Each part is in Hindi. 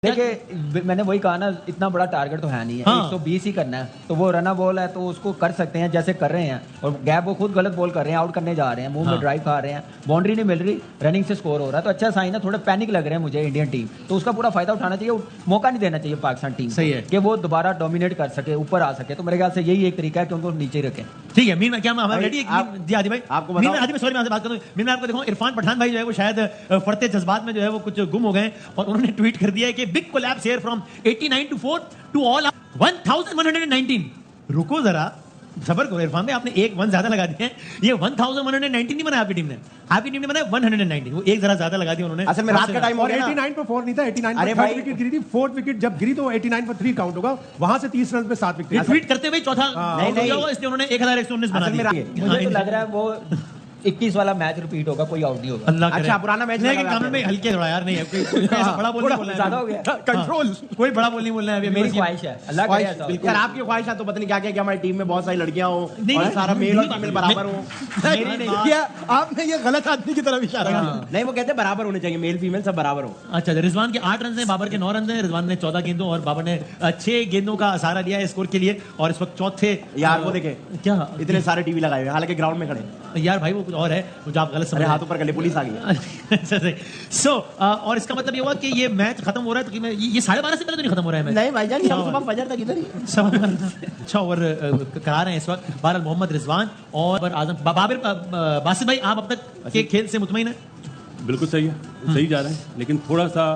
देखिए मैंने वही कहा ना, इतना बड़ा टारगेट तो है नहीं है। हाँ। 120 ही करना है, तो वो रना बॉल है तो उसको कर सकते हैं जैसे कर रहे हैं। और गैप वो खुद गलत बॉल कर रहे हैं, आउट करने जा रहे हैं, मुंह में ड्राइव खा रहे हैं, बाउंड्री नहीं मिल रही, रनिंग से स्कोर हो रहा है, तो अच्छा साइन है। थोड़ा पैनिक लग रहे हैं मुझे इंडियन टीम, तो उसका पूरा फायदा उठाना चाहिए, मौका नहीं देना चाहिए पाकिस्तान टीम सही है कि वो दोबारा डोमिनेट कर सके, ऊपर आ सके। तो मेरे ख्याल से यही एक तरीका है कि उनको नीचे रखें। ठीक है मीन, क्या हमारे रेडी जी आदि भाई आपको मीन आदि में सॉरी मैं आपसे बात करूं। मीन मैं आपको देखो, इरफान पठान भाई जो है वो शायद फरते जज्बात में जो है वो कुछ गुम हो गए और उन्होंने ट्वीट कर दिया है कि big collapse here from 89 to 4 to all 1119। रुको जरा, जबर करो इरफान भाई, आपने एक वन ज्यादा लगा दिए हैं। ये 1119 नहीं बनाया आपकी टीम ने, आपकी टीम ने बनाया 119। वो एक जरा ज्यादा लगा दिया उन्होंने। असल में रात का टाइम हो और गया 89 पर 4 नहीं था, 89 अरे पर भाई। 3 विकेट गिरी थी। 4th विकेट जब गिरी तो 89 पर 3 काउंट होगा, वहां से 30 रन पे 7 ये विकेट। ट्वीट करते हुए चौथा नहीं, नहीं। होगा, इसलिए उन्होंने 1119 बना असल में दिया। मुझे तो लग रहा है वो 21 वाला मैच रिपीट होगा, कोई आउट नहीं होगा। अल्लाह करे। अच्छा, पुराना मैच लेकिन लगा काम में हल्के थोड़ा यार नहीं है कोई ऐसा बड़ा बोल नहीं बोलना है। ज्यादा हो गया। कंट्रोल। कोई बड़ा बोल नहीं बोलना है अभी। मेरी ख्वाहिश है, अल्लाह करे ऐसा हो। बिल्कुल। यार आपकी ख्वाहिश है तो पता नहीं क्या क्या कि हमारी टीम में बहुत सारी लड़कियां हो नहीं, और नहीं, सारा मेल और नहीं, फीमेल नहीं, बराबर हो। आपने ये गलत आदमी की तरफ इशारा किया। नहीं, वो कहते हैं बराबर होने चाहिए, मेल फीमेल सब बराबर हो। अच्छा, रिजवान के 8 रन हैं, बाबर के 9 रन हैं। रिजवान ने 14 गेंदों और बाबर ने 6 गेंदों का सहारा लिया है स्कोर के लिए, और इस वक्त चौथे। यार वो देखे क्या इतने सारे टीवी लगाए हुए हैं, हालांकि ग्राउंड में खड़े हैं। यार भाई वो कुछ और है, जो आप गलत समझ अरे रहे हैं। हाथों पर कर ले, पुलिस आ गई। सो और इसका मतलब ये हुआ कि ये मैच खत्म हो रहा है, तो कि मैं ये 12:30 से पहले तो नहीं खत्म हो रहा है मैच। नहीं भाईजान, ये हम सुबह फजर तक इधर ही। अच्छा ओवर करा रहे हैं इस वक्त बहरहाल मोहम्मद रिजवान और आजम बाबर। बासित भाई, आप अब तक के खेल से मुतमईन है? बिल्कुल सही है, सही जा रहे हैं, लेकिन थोड़ा सा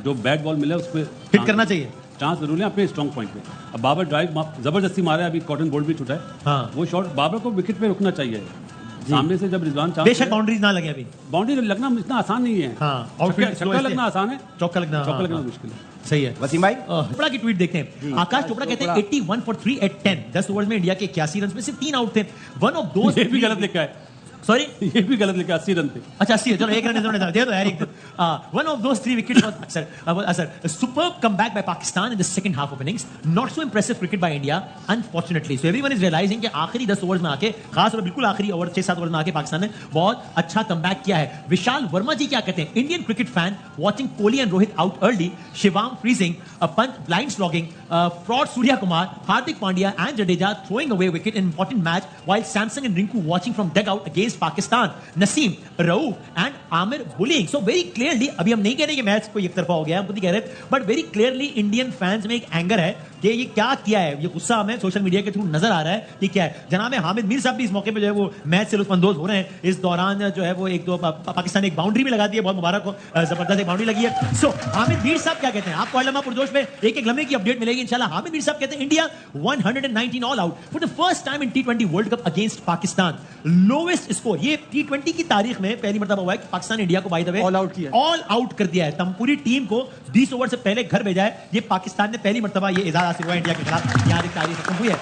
जो बैट बॉल मिला उस पर हिट करना चाहिए, चांस जरूर है अपने स्ट्रॉन्ग पॉइंट पे। अब बाबर ड्राइव जबरदस्ती मारा है, अभी कॉटन बोल्ट भी छूटा है। हाँ। वो शॉट बाबर को विकेट पे रुकना चाहिए। सामने से जब रिजवान बेशक बाउंड्रीज ना लगे अभी। बाउंड्री लगना इतना आसान नहीं है। हाँ, छक्का लगना आसान है, चौका लगना मुश्किल है। सही है। वसीम भाई, चोपड़ा की ट्वीट देखते हैं। आकाश चोपड़ा कहते हैं 81 for 3 at 10। 10 ओवर्स में इंडिया के 81 रन में से 3 आउट थे। वन ऑफ दोस्त ये भी गलत लिखा है, सॉरी ये भी गलत लिखा, 80 रन थे। अच्छा 80 है, चलो एक रन दे दो यार एक। One of those 3 wickets sir superb comeback by Pakistan in the second half of innings, not so impressive cricket by India unfortunately. So everyone is realising कि आखिरी 10 ओवर्स में आके, खास और बिल्कुल आखिरी ओवर 6-7 ओवर में आके पाकिस्तान ने बहुत अच्छा कमबैक किया है। विशाल वर्मा जी क्या कहते हैं? Indian cricket fan watching Kohli and Rohit out early, Shivam freezing, Pant blind slogging, fraud Suryakumar, Hardik Pandya and Jadeja throwing away wicket in important match, while Samson and Rinku watching from dugout against Pakistan, Naseem, Rauf and Amir bullying. So very clearly, अभी हम नहीं कह रहे कि मैच कोई एक तरफा हो गया, हम खुद ही कह रहे हैं, but very clearly Indian fans में एक एंगर है कि ये क्या किया है। ये गुस्सा हमें सोशल मीडिया के थ्रू नजर आ रहा है कि क्या है। जनाब हामिद मीर साहब भी इस मौके पे जो है वो मैच से लुत्फानंदोज हो रहे हैं। इस दौरान जो है वो एक दो पाकिस्तान एक बाउंड्री भी लगा दी है, बहुत मुबारक हो, जबरदस्त एक बाउंड्री लगी है। सो हामिद मीर साहब क्या कहते हैं? आपको अलमा पुरजोश में एक एक लम्हे की अपडेट मिलेगी इंशाल्लाह। हामिद मीर साहब कहते हैं India 119 all out for the first time in T20 world cup against Pakistan. Lowest score ये T20 की तारीख में पहली मर्तबा हुआ है कि पाकिस्तान इंडिया को by the way all out किया, ऑल आउट कर दिया है। तम पूरी टीम को 20 ओवर से पहले घर भेजा है। ये पाकिस्तान ने पहली मर्तबा ये एजाज हासिल हुआ इंडिया के खिलाफ, यहाँ एक तारीख खत्म हुई है।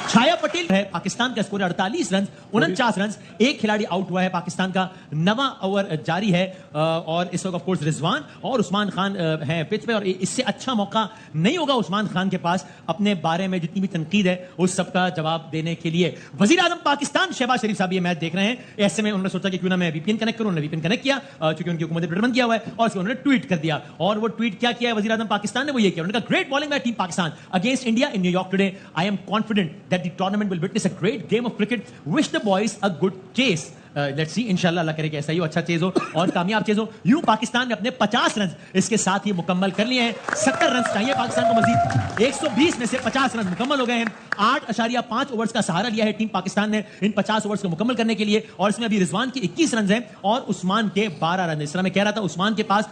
छाया पटेल है, पाकिस्तान का स्कोर 48 रन, 49 रन। एक खिलाड़ी आउट हुआ है, पाकिस्तान का 9वां ओवर जारी है और इस वक्त ऑफ कोर्स रिजवान और उस्मान खान हैं पिच पे, और इससे अच्छा मौका नहीं होगा उस्मान खान के पास अपने बारे में जितनी भी तनकीद है उस सब का जवाब देने के लिए। वजीर आजम पाकिस्तान शहबाज शरीफ साहब ये मैच देख रहे हैं। ऐसे में उन्होंने सोचा कि क्यों ना मैं वीपीएन कनेक्ट करूं। उन्होंने वीपीएन कनेक्ट किया क्योंकि उनकी हुकूमत ने प्रतिबंध किया हुआ है, और उन्होंने ट्वीट कर दिया। और वो ट्वीट क्या किया है वजीर आजम पाकिस्तान ने? वो ये किया, उन्होंने कहा great bowling bye team Pakistan against India in New York today. I am confident that the tournament will witness a great game of cricket. Wish the boys a good chase. Let's see, इंशाल्लाह अल्लाह करे कि ऐसा ही हो, अच्छा चेज हो और कामयाब चेज हो। यूं पाकिस्तान ने अपने 50 रन इसके साथ ही मुकम्मल कर लिए हैं। 70 रन चाहिए पाकिस्तान को मजीद। 120 में से 50 रन मुकम्मल हो गए हैं। 8.5 ओवर्स का सहारा लिया है टीम पाकिस्तान ने इन 50 ओवर्स को मुकम्मल करने के लिए, और इसमें अभी रिजवान के 21 रन हैं और उस्मान के 12 रन। इस तरह मैं कह रहा था उस्मान के पास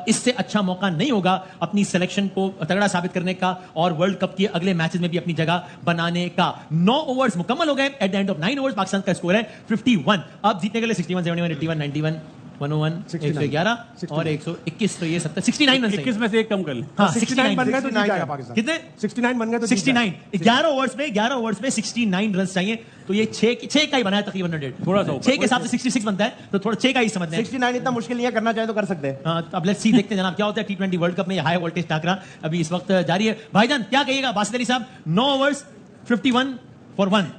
इससे अच्छा मौका नहीं होगा अपनी सिलेक्शन को तगड़ा साबित करने का और वर्ल्ड कप के अगले मैचेस में भी अपनी जगह बनाने का। 9 ओवर्स मुकम्मल हो गए। At the end of 9 overs Pakistan का स्कोर है 51। अब जीतने के लिए 61, 71, 81, 91, 101, 111 और 121, तो ये 69 रन। 21 में से एक कम कर ले। हाँ, 69 बन गए तो जीत जाएगा पाकिस्तान। कितने? 69 बन गए तो 69। 11 ओवर्स में 69 रन चाहिए, तो ये 6 का ही बनाया तकरीबन 100। थोड़ा सा 6 के हिसाब से 66 बनता है, तो थोड़ा 6 का ही समझते हैं। 69 इतना मुश्किल नहीं है, करना चाहे तो कर सकते हैं। हाँ, अब लेट्स सी, देखते हैं जनाब क्या होता है T20 वर्ल्ड कप में। हाई वोल्टेज टाकरा अभी इस वक्त जारी है। भाईजान क्या कहिएगा बासित अली साहब? 9 ओवर्स 51 for 1।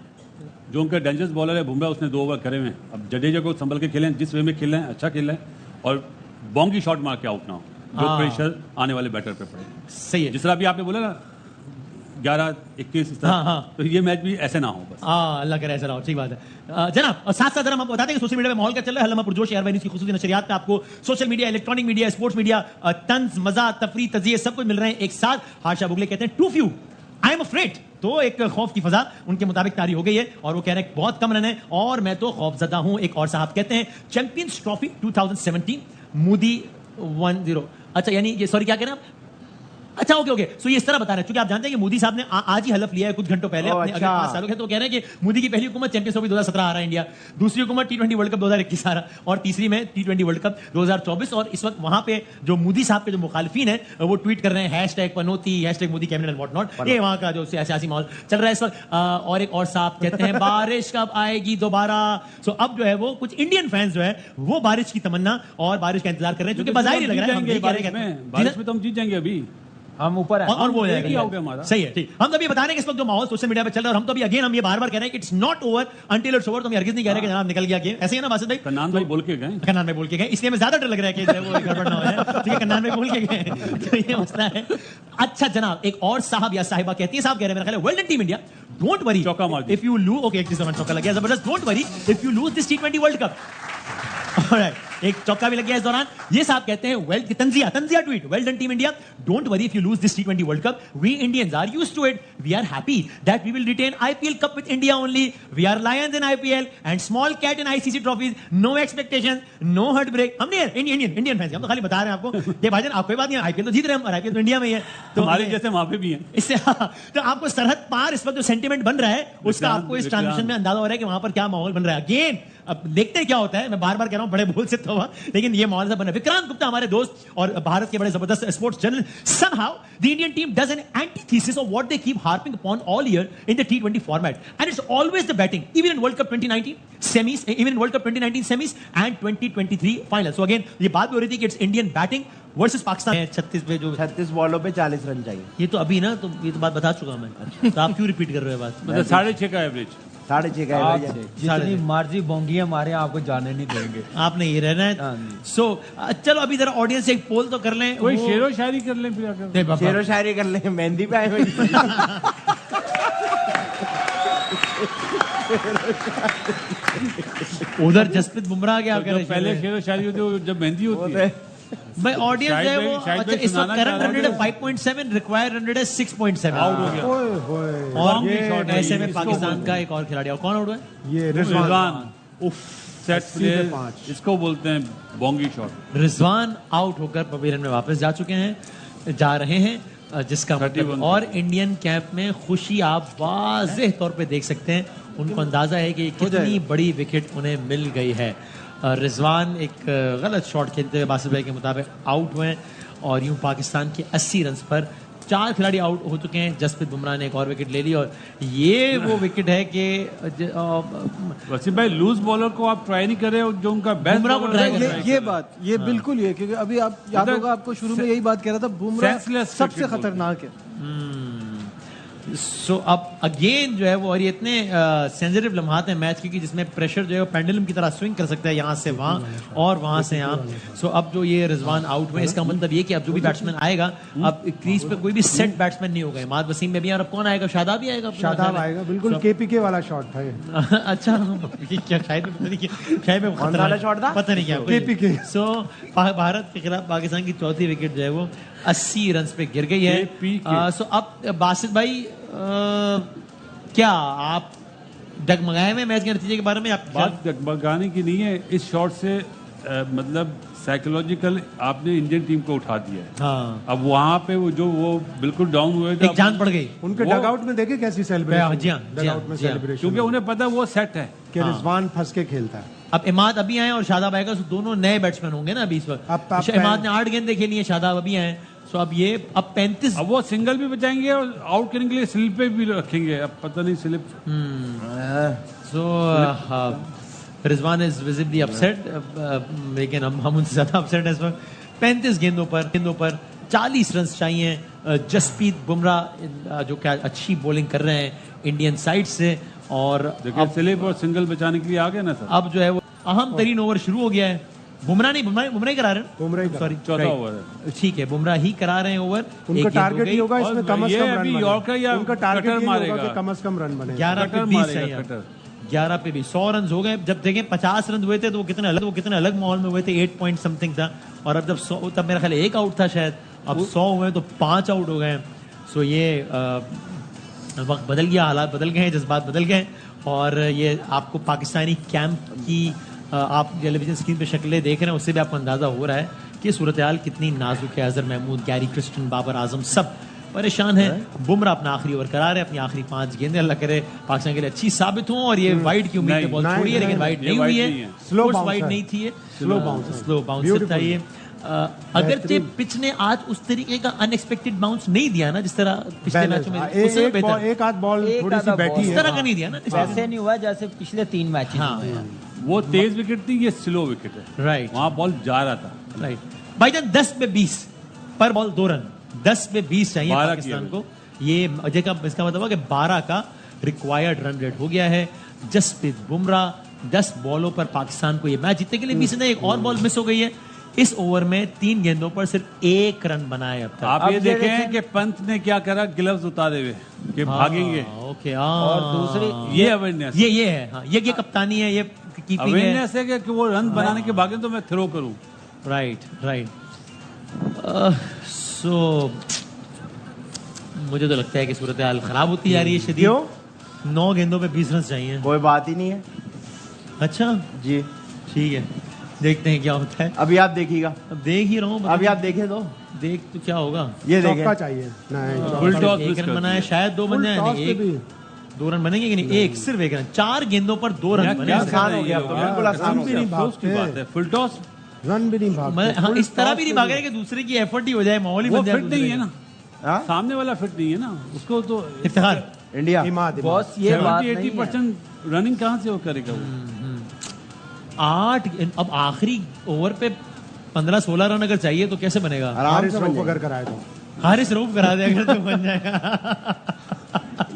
जो उनका डेंजरस बॉलर है बुमराह, उसने 2 ओवर करे हुए हैं। अब जडेजा को संभल के खेलें, जिस वे में खेल रहे हैं अच्छा खेल रहे हैं, और बॉन्गी शॉट मार के आउट ना हो। जो प्रेशर आने वाले बैटर पे पड़े। सही है। जिस तरह अभी आपने बोला ना 11-21 इस तरह, हाँ। तो ये मैच भी ऐसे ना हो बस। अल्लाह करे ऐसा ना हो, ठीक बात है। जनाब, और साथ साथ हम आपको बताते हैं कि सोशल मीडिया में माहौल क्या चल रहा है। हल्ला पुरजोश एयरवाइज की खुसूसी नशरियात पे आपको social media, electronic media, sports media, तंज, मजा, तफरी, तजिए सब कुछ मिल रहे हैं एक साथ। हाशा बुगले कहते हैं too few, I am afraid. तो एक खौफ की फजा उनके मुताबिक तारी हो गई है और वो कह रहे हैं बहुत कम रन है और मैं तो खौफजदा हूं। एक और साहब कहते हैं चैंपियंस ट्रॉफी 2017 मोदी 1-0। अच्छा, यानी ये सॉरी क्या कह रहे हैं आप? अच्छा, ओके। सो ये इस तरह बता रहे हैं, क्योंकि आप जानते हैं कि मोदी साहब ने आज ही हलफ लिया है कुछ घंटों पहले अपने अगले 5 सालों के। तो कह रहे हैं कि मोदी की पहली हुकूमत चैंपियंस ट्रॉफी 2017 आ रहा है इंडिया, दूसरी हुकूमत T20 वर्ल्ड कप 2021 आ रहा और तीसरी में T20 वर्ल्ड कप 2024। और इस वक्त वहां पे जो मोदी साहब के जो मुखालिफिन है वो ट्वीट कर रहे हैं #पनौती, #Modi cabinet and what not. ये वहां का जो सियासी माहौल चल रहा है इस वक्त। और एक और साहब कहते हैं बारिश कब आएगी दोबारा। सो अब जो है वो कुछ इंडियन फैंस जो है वो बारिश की तमन्ना और बारिश का इंतजार कर रहे हैं, क्योंकि बाजारी लग रहा है बारिश में तो हम जीत जाएंगे अभी, हम ऊपर हैं और वो हो जाएगा हमारा। सही है, ठीक। हम तो अभी बता रहे हैं कि इस वक्त जो माहौल सोशल मीडिया पे चल रहा है, और हम तो अभी अगेन हम ये बार-बार कह रहे हैं कि it's not over until it's over. तो हम हरगिज़ नहीं कह रहे कि जनाब निकल गया गेम, ऐसे ही है ना बासित भाई? कन्नान भाई बोल के गए, कन्नान भाई बोल के गए, इसलिए हमें ज्यादा डर लग रहा है कि वो गड़बड़ ना हो जाए। ठीक है, कन्नान भाई बोल के गए, तो ये मसला है। अच्छा जनाब, एक और साहब या साहिबा कहती है, साहब कह रहे हैं मेरा ख्याल है, well done team India, don't worry चौका मार दिया इफ यू लूज। ओके, एक चौका लग गया जबरदस्त। Don't worry if you lose this T20 world cup. Alright, एक चौका भी लग गया इस दौरान। ये साहब कहते हैं वेल, तंजिया tweet, well done team India, don't worry if you lose this T20 world cup, we Indians are used to it, we are happy that we will retain IPL cup with India only, we are lions in IPL and small cat in ICC trophies, no expectation, no heartbreak. हमने इंडियन फैंस, हम तो खाली बता रहे हैं आपको कि भाईजान आपको बात नहीं, IPL तो जीत रहे हैं और IPL तो इंडिया में ही है, तो हमारे जैसे वहां पे भी हैं। इससे तो आपको सरहद पार इस वक्त जो सेंटीमेंट बन रहा है उसका आपको इस ट्रांजिशन में अंदाजा हो रहा है कि वहां पर क्या माहौल बन रहा है। अगेन अब देखते हैं क्या होता है। मैं बार-बार कह रहा हूं बड़े भूल से तो, लेकिन ये माहौल से बना। विक्रांत गुप्ता हमारे दोस्त और भारत के बड़े जबरदस्त sports journal, somehow the Indian team does an antithesis of what they keep harping upon all year in the T20 format, and it's always the batting, even in World Cup 2019 semis, even in World Cup 2019 semis and 2023 finals. So again ये बात भी हो रही थी कि it's Indian batting versus Pakistan। 36 पे जो 36 बॉलों पे 40 रन चाहिए। ये तो अभी ना, तो ये तो बात बता चुका मैं, तो आप क्यों रिपीट कर रहे हो बात? मतलब 6.5 का एवरेज, 6.5 का आप एवरेज है। जितनी मर्जी बोंगियां मारे आपको जाने नहीं देंगे। आपने ये रहना है। हाँ जी। सो चलो अभी जरा ऑडियंस से एक पोल तो कर लें। कोई वो- शेरो शायरी कर लें फिर आकर। नहीं, बाबा। शेरो शायरी कर ले, मेहंदी पे आए हुए। उधर जसप्रीत बुमराह क्या तो कर जो रहे पहले हैं? शेरो शायरी होती है जब मेहंदी होती है। भाई ऑडियंस शाहिद है भाई- वो, शाहिद अच्छा भाई इस वक्त सुनाना करंट चाह रहे रन थे। है 5.7, रिक्वायर्ड रन है 6.7। आउट हो गया। ओए होए और ये शॉट है, ऐसे में इसको पाकिस्तान बोलते का हैं। एक और खिलाड़ी और कौन आउट हुआ है? ये रिजवान रिजवान उफ, सेट 80 पे प्लेयर, 5। इसको बोलते हैं बोंगी शॉट। रिजवान आउट होकर पवेलियन में वापस जा चुके हैं, जा रहे हैं, जिसका 31 मतलब और इंडियन कैंप में खुशी आप वाज़ेह तौर पे देख सकते हैं। उनको अंदाजा है कि कितनी बड़ी विकेट उन्हें मिल गई है। रिजवान एक गलत शॉट खेलते हुए बासित भाई के मुताबिक आउट हुए और यूं पाकिस्तान के 80 रन पर 4 खिलाड़ी आउट हो चुके हैं। जसप्रीत बुमराह ने एक और विकेट ले ली और ये वो विकेट है कि वसीम भाई लूज बॉलर को आप ट्राई नहीं कर रहे हो, जो उनका बेस्ट बुमराह को बॉलर try है, कर वो रहे हैं। try ये कर बात ये बिल्कुल ये, क्योंकि अभी आप याद उधर होगा आपको शुरू में यही बात कह रहा था, बुमराह Senseless सबसे cricket खतरनाक है। सो अब अगेन जो है वो, और ये इतने सेंसिटिव लम्हात हैं मैच की कि जिसमें प्रेशर जो है वो पेंडुलम की तरह स्विंग कर सकता है यहाँ से वहाँ और वहाँ से यहाँ। सो अब जो ये रिजवान आउट हुए, इसका मतलब ये कि अब जो भी बैट्समैन आएगा, अब क्रीज पे कोई भी सेट बैट्समैन नहीं होगा। इमाद वसीम में भी, और अब कौन आएगा? शादाब भी आएगा? शादाब आएगा, बिल्कुल KPK वाला शॉट था ये। अच्छा, ये क्या शायद में पता नहीं क्या, शायद में कौन सा वाला शॉट था? पता नहीं क्या KPK। सो भारत के खिलाफ पाकिस्तान की चौथी विकेट जो है वो 80 रन पे गिर गई है। KPK। सो अब बासित भाई क्या आप डगमगाए हुए मैच के नतीजे के बारे में? आप बात डगमगाने की नहीं है, इस शॉट से मतलब साइकोलॉजिकल आपने इंडियन टीम को उठा दिया है। हाँ, अब वहां पे वो बिल्कुल डाउन हुए थे, एक जान पड़ गई उनके वो- डगआउट में देखे कैसी सेलिब्रेशन, जी हाँ, डगआउट में जी हाँ। सेलिब्रेशन, क्योंकि उन्हें पता है वो सेट है। कि रिजवान फंस के खेलता है। अब इमाद अभी आए और शादाब आएगा, तो दोनों नए बैट्समैन होंगे ना अभी इस वक्त। अब इमाद ने 8 गेंदें खेली हैं, शादाब अभी आए, सो अब ये अब 35 अब वो सिंगल भी बचाएंगे और आउट करने के लिए स्लिप पे भी रखेंगे। अब पता नहीं slip so Rizwan is visibly upset, लेकिन हम उनसे ज्यादा अपसेट है इस वक्त। 35 गेंदों पर 40 रन चाहिए। जसप्रीत बुमराह जो क्या अच्छी बॉलिंग कर रहे हैं इंडियन साइड से, और देखिए स्लिप और सिंगल बचाने के लिए आ गए ना सर। अब जो है वो अहम तरीन ओवर शुरू हो गया है। बुमराह ही करा रहे हैं, बुमराह ही करा सॉरी 14 ओवर है। ठीक है, बुमराह ही करा रहे हैं ओवर। उनका टारगेट ये होगा इसमें और कम से ये कम अभी रन यॉर्कर या बने। उनका टारगेट कटर ये होगा मारेगा। कि कम से कम रन बने। 11 पे कटर 20 मारेगा, चाहिए, कटर। 11 पे भी 100 रन हो गए। जब देखें 50 रन हुए थे तो वो कितने अलग माहौल में हुए थे, 8 पॉइंट समथिंग था। और अब जब 100, तब मेरा ख्याल 1 आउट था शायद, अब 100 हुए तो 5 आउट हो गए। सो ये वक्त बदल गया, हालात बदल गए हैं, जज्बात बदल गए। और ये आपको पाकिस्तानी कैंप की आप टेलीविजन स्क्रीन पे शक्लें देख रहे हैं, उससे भी आपको अंदाज़ा हो रहा है कि सूरत हाल कितनी नाजुक है। अजहर महमूद, गैरी क्रिस्टन, बाबर आजम सब परेशान है। बुमराह अपना आखिरी ओवर करा रहे हैं, अपनी आखिरी 5 गेंदें, अल्लाह करे पाकिस्तान के लिए अच्छी साबित हो। और ये वाइड की उम्मीद बॉल छोड़ी है, लेकिन वाइड नहीं हुई है, स्लो वाइड नहीं थी, स्लो बाउंस था ये। अगर पिच ने आज उस तरीके का अनएक्सपेक्टेड बाउंस नहीं दिया ना, जिस तरह पिछले मैचों में, उससे बेहतर एक आध बॉल एक थोड़ी सी आधा बैठी बॉल। इस है। तरह का नहीं दिया ना। वैसे नहीं हुआ जैसे पिछले 3 मैच हाँ, हुए हैं। वो तेज विकेट थी, ये स्लो विकेट है। राइट वहां बॉल जा रहा था। राइट भाईजान, 10 पे 20 पर बॉल 2 रन, 10 पे 20 चाहिए 12 पाकिस्तान को। ये अजय का इसका मतलब है कि 12 का रिक्वायर्ड रन रेट हो गया है। जसप्रीत बुमराह 10 बॉलों पर पाकिस्तान को ये मैच जीतने के लिए 20 रन, एक और बॉल मिस हो गई है। इस ओवर में 3 गेंदों पर सिर्फ 1 रन बनाए अब तक। आप अब ये ये देखें देखिए- कि पंत ने क्या करा, ग्लव्स उतारे हुए कि भागेंगे। ओके, और दूसरी ये अवेयरनेस, ये है, हाँ, ये कप्तानी है, ये कीपिंग है। अवेयरनेस है कि वो रन बनाने के भागे तो मैं थ्रो करूं। राइट सो मुझे तो लगता है कि सूरत हाल खराब होती जा रही है शदीद। क्यों? 9 गेंदों पे 20 रन चाहिए। कोई बात ही नहीं है अच्छा जी। ठीक है, देखते हैं क्या होता है। अभी आप देखिएगा, अब देख ही रहा हूँ, अभी आप देखे तो देख तो क्या होगा। ये चौका देखें। चाहिए नहीं, फुल टॉस एक मिस रन कर बनाए, दिया। शायद 2 बन जाए, टॉस नहीं पे भी 2 रन बनेंगे कि नहीं, एक सिर्फ 1 रन, 4 गेंदों पर 2 रन बने। क्या आसान कर रहे हो हैं गया ये तो, लोग? बिल्कुल आसान हो भी गया। नहीं अफसोस की बात है। फुल टॉस रन भी नहीं भागते। हाँ, फुल इस तरह टॉस भी नहीं पे भाग रहे कि दूसरे की एफर्ट ही हो जाए, माहौल ही वो बन जाए फिट नहीं है ना, हाँ? सामने वाला फिट नहीं है ना, उसको तो इफ्तिखार। इंडिया इमाद बॉस ये बात 70-80% नहीं है। रनिंग कहाँ से वो करेगा वो? 8 अब आखिरी ओवर पे 15-16 रन अगर चाहिए तो कैसे बनेगा? आराम हारिस से बन रऊफ जाएगा। अगर कराए तो हारिस रऊफ करा दे अगर तो बन जाएगा।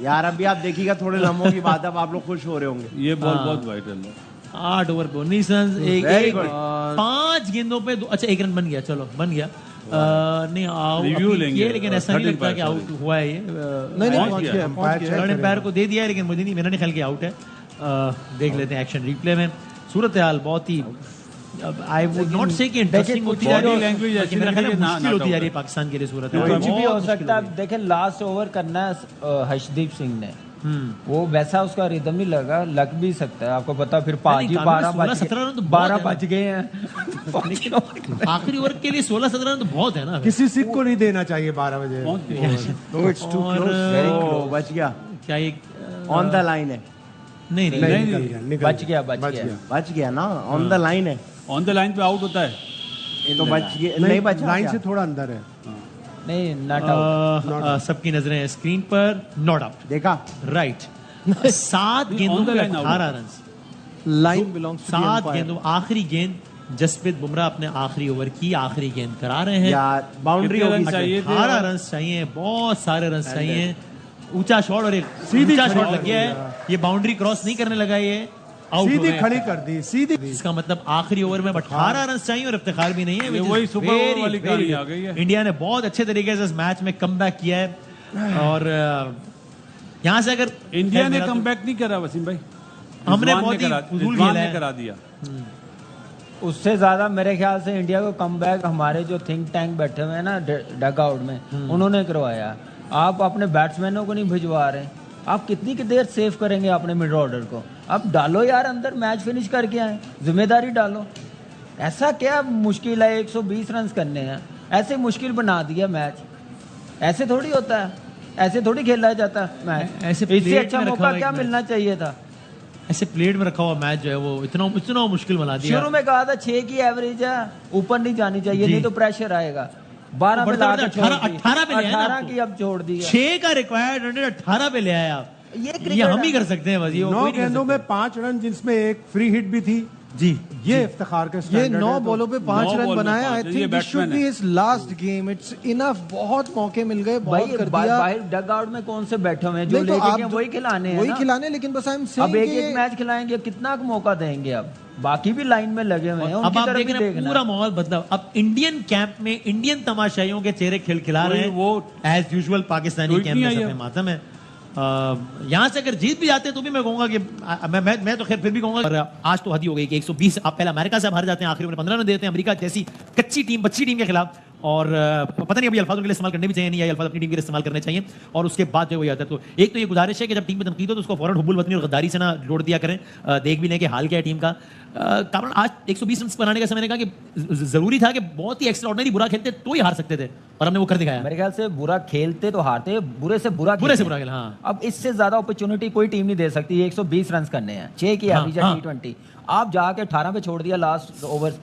यार अभी आप देखिएगा, थोड़े लम्हों की बात है, अब आप लोग खुश हो रहे होंगे। ये बॉल बहुत वाइटल है। 8 ओवर पे 19 रन, Very good. 5 गेंदों पे अच्छा 1 रन बन गया, चलो बन गया। नहीं आउट Review लेंगे, ये, लेकिन ऐसा नहीं 13 लगता कि पर, आउट हुआ है ये। नहीं पहुंच पहुंच गया, गया, पहुंच गया। थर्ड एम्पायर को दे दिया है, लेकिन मुझे नहीं, मेरा नहीं ख्याल कि आउट है। देख लेते हैं एक्शन रिप्ले में। सूरत हाल बहुत ही, आई वुड नॉट से कि इंटरेस्टिंग होती जा रही body है, language लेकिन ऐसी मेरा ख्याल है लगी कि ना- मुश्किल होती जा ना रही है पाकिस्तान के लिए सूरत कुछ कुछ भी हो बहुत मुश्किल सकता हो रही है। देखें लास्ट ओवर करना है हर्षदीप सिंह ने, है। वो वैसा उसका रिदम नहीं लगा, लग भी सकता है, आपको पता। फिर नहीं, 12 16 बज 17 रन तो बहुत 12 है ना। बज गए हैं। लेकिन आखिरी ओवर के लिए 16-17 रन तो बहुत है ना। किसी सिख को नहीं देना चाहिए 12 बजे। पहुंच गया। No, it's too और, close. Very close. बच गया, क्या ये ऑन द लाइन है। नहीं नहीं, नहीं नहीं, निकल गया, निकल बच गया, बच गया। बच गया ना, ऑन द लाइन है ऑन द लाइन पे आउट होता है। तो बच गया, नहीं बचा लाइन क्या? से थोड़ा अंदर है। नहीं, नॉट आउट। सबकी नजरें हैं स्क्रीन पर, नॉट आउट, देखा राइट। 7 गेंदों on the पे line out. 18 रन, लाइन बिलोंग्स टू 7 गेंदों, आखिरी गेंद जसप्रीत बुमराह अपने आखिरी ओवर की आखिरी गेंद करा रहे हैं। यार बाउंड्री कितने होगी रन चाहिए थे? 18 रन चाहिए, बहुत सारे रन चाहिए। ऊंचा शॉट और एक सीधी ऊंचा खड़ी शॉट कर लग गया है, ये बाउंड्री क्रॉस नहीं करने लगा, ये आउट हो सीधी गए। खड़ी कर दी, सीधी। इसका मतलब आखिरी ओवर में 18 रन चाहिए और इफ्तिखार भी नहीं है। ये which is वही सुपर ओवर very, वाली very कहानी good. आ गई है। इंडिया ने बहुत अच्छे तरीके से इस मैच में कमबैक किया है। और यहाँ से अगर इंडिया ने मेरा तो- कमबैक नहीं करा वसीम भाई, हमने रिजवान बहुत ने ही करा- फजूल रिजवान खेला ने है। करा दिया। उससे ज्यादा मेरे ख्याल से इंडिया को कमबैक हमारे जो थिंक टैंक बैठे हुए हैं ना डग आउट में, उन्होंने करवाया। आप अपने बैट्समैनों को नहीं भिजवा रहे, आप कितनी की देर सेव करेंगे अपने मिड ऑर्डर को? आप डालो यार अंदर, मैच फिनिश करके आए, जिम्मेदारी डालो। ऐसा क्या मुश्किल है 120 रन करने हैं? ऐसे मुश्किल बना दिया मैच, ऐसे थोड़ी होता है, ऐसे थोड़ी खेला जाता है मैच। ऐसे इससे प्लेट अच्छा में रखा मौका हुआ क्या एक मिलना चाहिए था? ऐसे प्लेट में रखा हुआ मैच जो है वो इतना मुश्किल बना दिया। शुरू में कहा था 6 की एवरेज है, ऊपर नहीं जानी चाहिए, जी। नहीं तो प्रेशर आएगा। 12 पे बढ़ता ला के बढ़ता छोड़ 18 दी। 18 पे ले आए ना 18 आपको। की अब छोड़ दी है। 6 का रिक्वायर्ड रन 18 पे ले आए आप। ये ये क्रिकेट हम ही है। कर सकते हैं बस, ये 9 कोई नहीं कर गेंदों में सकते। 5 रन, जिसमें एक फ्री हिट भी थी। जी ये इफ्तिखार के ये स्टैंडर्ड 9 है तो- बॉलों पे 5 9 रन बॉल में बनाए। आई 5, ये think this should batsman be है। His last game. It's enough, बहुत मौके मिल गए, भाई बहुत कर दिया। बाहर डग आउट में कौन से बैठे हुए हैं जो नहीं तो लेके आप गए वही खिलाने हैं वही ना। खिलाने, लेकिन बस आई एम अब सेइंग एक एक मैच खिलाएंगे, कितना मौका देंगे अब? बाकी भी लाइन में लगे हुए हैं, अब उनकी आप तरफ देख भी रहे हैं देखना। पूरा माहौल बदला। अब इंडियन कैंप में इंडियन तमाशाइयों के चेहरे खिलखिला रहे हैं, वो as usual Pakistani tweet camp नहीं में आई सब है। में मातम है। यहाँ से अगर जीत भी जाते हैं तो भी मैं कहूंगा कि मैं तो खैर फिर भी कहूंगा, और आज तो हद ही हो गई कि 120 आप पहले अमेरिका से हार जाते हैं, आखिरी में 15 रन देते हैं अमेरिका जैसी कच्ची टीम, बच्ची टीम के खिलाफ, और पता नहीं अभी अल्फाज उनके लिए इस्तेमाल करने भी चाहिए नहीं, या अल्फाज अपनी टीम के लिए इस्तेमाल करने चाहिए। और उसके बाद जो वही आता है, तो एक तो ये गुजारिश है कि जब टीम में तनकीद हो तो उसको फौरन हुब्बुल वतनी और गद्दारी से ना जोड़ दिया करें, देख भी लें कि हाल क्या है टीम का। कारण आज 120 रन बनाने का समय ने कहा कि जरूरी था कि बहुत ही एक्स्ट्रा ऑर्डिनरी बुरा खेलते तो ही हार सकते थे, और हमने वो कर दिखाया। मेरे ख्याल से बुरा खेलते तो हारते, बुरे से बुरा बुरे से खेलते। बुरा खेला, हाँ। अब इससे ज्यादा अपॉर्चुनिटी कोई टीम नहीं दे सकती। 120 रन करने हैं, 6 की हाँ, एवरेज है हाँ। T20, आप जाके 18 पे छोड़ दिया लास्ट ओवर।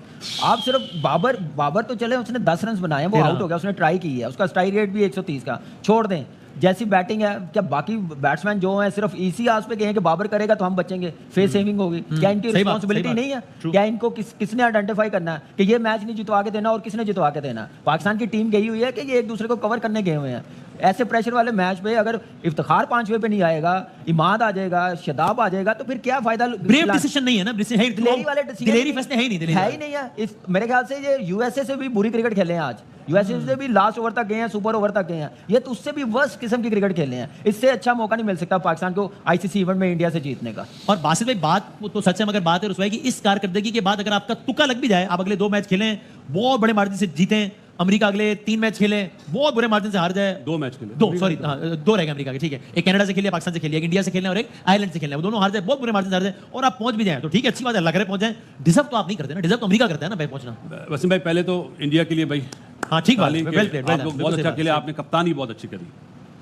आप सिर्फ बाबर तो चले, उसने 10 रन बनाए, वो आउट हो गया, उसने ट्राई की है, उसका स्ट्राइक रेट भी 130 का, छोड़ दें। जैसी बैटिंग है, क्या बाकी बैट्समैन जो हैं सिर्फ इसी आस पे गए हैं कि बाबर करेगा तो हम बचेंगे, फेस सेविंग होगी। क्या इनकी सही बात, रिस्पॉन्सिबिलिटी सही बात। नहीं है? True. क्या इनको किसने आइडेंटिफाई करना है कि ये मैच नहीं जितवा के देना और किसने जितवा के देना? पाकिस्तान की टीम गई हुई है कि ये एक दूसरे को कवर करने गए हुए हैं। ऐसे प्रेशर वाले मैच पे अगर इफ्तिखार 5वें पे नहीं आएगा, इमाद आ जाएगा, शदाब आ जाएगा, तो फिर क्या फायदा? ब्रेव डिसीजन नहीं है ना, दिलेरी वाले decision दिलेरी फैसले है ही नहीं, दिलेरी है ही नहीं है। इस मेरे ख्याल से ये यूएसए से भी बुरी क्रिकेट खेले हैं आज, यूएसए से भी लास्ट ओवर तक गए हैं, सुपर ओवर तक गए हैं, ये तो उससे भी वर्स्ट किस्म की क्रिकेट खेले हैं। इससे अच्छा मौका नहीं मिल सकता पाकिस्तान को आईसीसी इवेंट में इंडिया से जीतने का। और बासित भाई बात तो सच है, मगर बात है रुसवाई की, इस कारकर्दगी के बाद अगर आपका तुक्का लग भी जाए, आप अगले 2 मैच खेलें, बहुत बड़े मार्जिन से जीतें, अमेरिका अगले 3 मैच खेले, बहुत बुरे मार्जिन से हार जाए, 2 मैच खेले, 2 सॉरी 2 रहेगा अमेरिका के, ठीक है, एक कनाडा से खेलिए, पाकिस्तान से खेलिए, एक इंडिया से खेलना और एक आयरलैंड से खेलना, वो दोनों हार जाए, बहुत बुरे मार्जिन से हार जाए, और आप पहुंच भी जाए तो ठीक है, अच्छी बात है, अल्लाह करे पहुंच जाए। डिजर्व तो आप नहीं करते ना, डिजर्व तो अमेरिका करता है ना भाई पहुंचना। वसीम भाई पहले तो इंडिया के लिए भाई हाँ ठीक बात, ताली के वेल प्लेड, आप लोग बहुत अच्छा खेले, आपने कप्तानी बहुत अच्छी करी,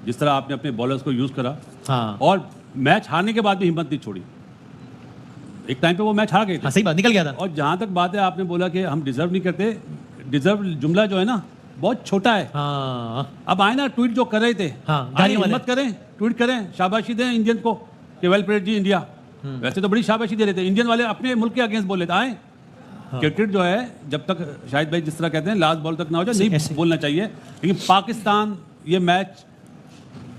जिस तरह आपने अपने बॉलर्स को यूज करा, हाँ और मैच हारने के बाद भी हिम्मत नहीं छोड़ी। एक टाइम पे वो मैच हार गए थे, हाँ सही बात, निकल गया था। और जहां तक बात है, आपने बोला कि हम डिजर्व नहीं करते, डिजर्व जुमला जो है ना बहुत छोटा है। हाँ अब आए ना ट्वीट जो कर रहे थे, हाँ, आए गाली वाले। हिम्मत करें, ट्वीट करें, शाबाशी दें इंडियन को कि वेल प्लेड जी इंडिया। वैसे तो बड़ी शाबाशी दे रहे थे, इंडियन वाले अपने मुल्क के अगेंस्ट बोले थे। आए क्रिकेट जो है, जब तक शाहिद भाई जिस तरह कहते हैं लास्ट बॉल तक ना हो जाए, नहीं बोलना चाहिए, लेकिन पाकिस्तान ये मैच,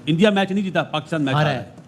इंडिया मैच नहीं जीता, पाकिस्तान मैच हारा हारा है। है।